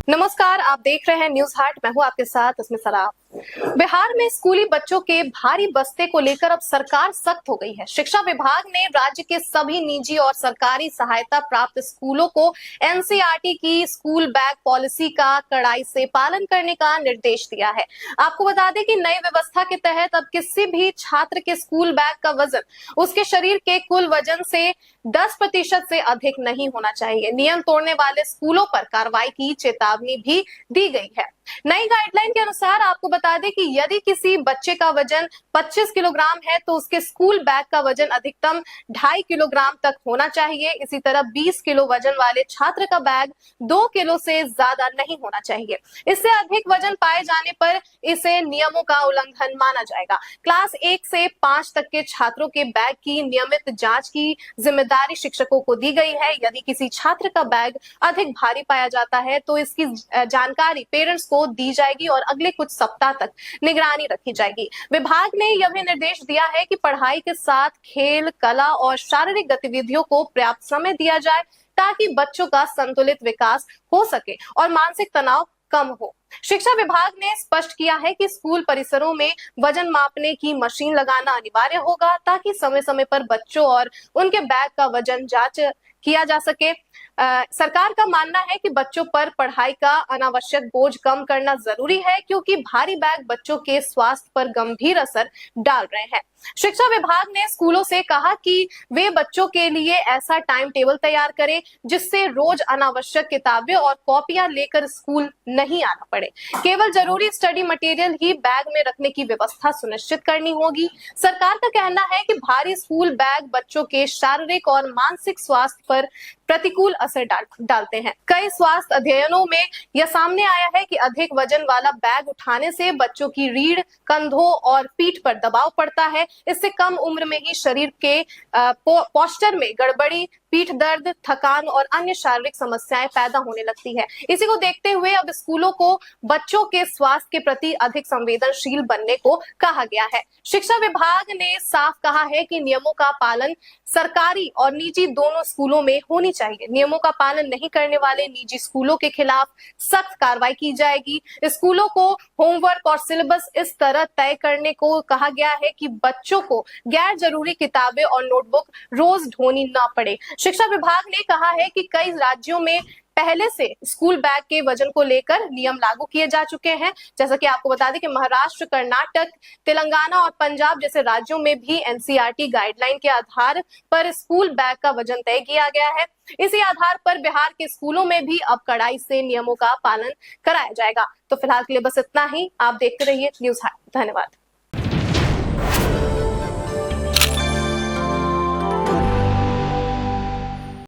नमस्कार, आप देख रहे हैं न्यूज हाट। मैं हूं आपके साथ इसमें सलाह। बिहार में स्कूली बच्चों के भारी बस्ते को लेकर अब सरकार सख्त हो गई है। शिक्षा विभाग ने राज्य के सभी निजी और सरकारी सहायता प्राप्त स्कूलों को एनसीईआरटी की स्कूल बैग पॉलिसी का कड़ाई से पालन करने का निर्देश दिया है। आपको बता दें कि नई व्यवस्था के तहत अब किसी भी छात्र के स्कूल बैग का वजन उसके शरीर के कुल वजन से 10% से अधिक नहीं होना चाहिए। नियम तोड़ने वाले स्कूलों पर कार्रवाई की चेतावनी भी दी गई है। नई गाइडलाइन के अनुसार आपको बता दें कि यदि किसी बच्चे का वजन 25 किलोग्राम है तो उसके स्कूल बैग का वजन अधिकतम 2.5 किलोग्राम तक होना चाहिए। इसी तरह 20 किलो वजन वाले छात्र का बैग 2 किलो से ज्यादा नहीं होना चाहिए। इससे अधिक वजन पाए जाने पर इसे नियमों का उल्लंघन माना जाएगा। क्लास 1 से 5 तक के छात्रों के बैग की नियमित जांच की जिम्मेदारी शिक्षकों को दी गई है। यदि किसी छात्र का बैग अधिक भारी पाया जाता है तो इसकी जानकारी पेरेंट्स को दी जाएगी और अगले कुछ सप्ताह तक निगरानी रखी जाएगी। विभाग ने यह भी निर्देश दिया है कि पढ़ाई के साथ खेल, कला और शारीरिक गतिविधियों को पर्याप्त समय दिया जाए ताकि बच्चों का संतुलित विकास हो सके और मानसिक तनाव कम हो। शिक्षा विभाग ने स्पष्ट किया है कि स्कूल परिसरों में वजन मापने की मशीन लगाना अनिवार्य होगा ताकि समय समय पर बच्चों और उनके बैग का वजन जांच किया जा सके। सरकार का मानना है कि बच्चों पर पढ़ाई का अनावश्यक बोझ कम करना जरूरी है क्योंकि भारी बैग बच्चों के स्वास्थ्य पर गंभीर असर डाल रहे हैं। शिक्षा विभाग ने स्कूलों से कहा कि वे बच्चों के लिए ऐसा टाइम टेबल तैयार करें जिससे रोज अनावश्यक किताबें और कॉपियां लेकर स्कूल नहीं आना पड़े। केवल जरूरी स्टडी मटेरियल ही बैग में रखने की व्यवस्था सुनिश्चित करनी होगी। सरकार का कहना है कि भारी स्कूल बैग बच्चों के शारीरिक और मानसिक स्वास्थ्य पर प्रतिकूल असर डालते हैं। कई स्वास्थ्य अध्ययनों में यह सामने आया है कि अधिक वजन वाला बैग उठाने से बच्चों की रीढ़, कंधों और पीठ पर दबाव पड़ता है। इससे कम उम्र में ही शरीर के पोस्चर में गड़बड़ी, पीठ दर्द, थकान और अन्य शारीरिक समस्याएं पैदा होने लगती है। इसी को देखते हुए अब स्कूलों को बच्चों के स्वास्थ्य के प्रति अधिक संवेदनशील बनने को कहा गया है। शिक्षा विभाग ने साफ कहा है कि नियमों का पालन सरकारी और निजी दोनों स्कूलों में होनी चाहिए। नियमों का पालन नहीं करने वाले निजी स्कूलों के खिलाफ सख्त कार्रवाई की जाएगी। स्कूलों को होमवर्क और सिलेबस इस तरह तय करने को कहा गया है कि बच्चों को गैर जरूरी किताबें और नोटबुक रोज ढोनी ना पड़े। शिक्षा विभाग ने कहा है कि कई राज्यों में पहले से स्कूल बैग के वजन को लेकर नियम लागू किए जा चुके हैं। जैसा कि आपको बता दें कि महाराष्ट्र, कर्नाटक, तेलंगाना और पंजाब जैसे राज्यों में भी एनसीईआरटी गाइडलाइन के आधार पर स्कूल बैग का वजन तय किया गया है। इसी आधार पर बिहार के स्कूलों में भी अब कड़ाई से नियमों का पालन कराया जाएगा। तो फिलहाल के लिए बस इतना ही। आप देखते रहिए न्यूज हाट। धन्यवाद।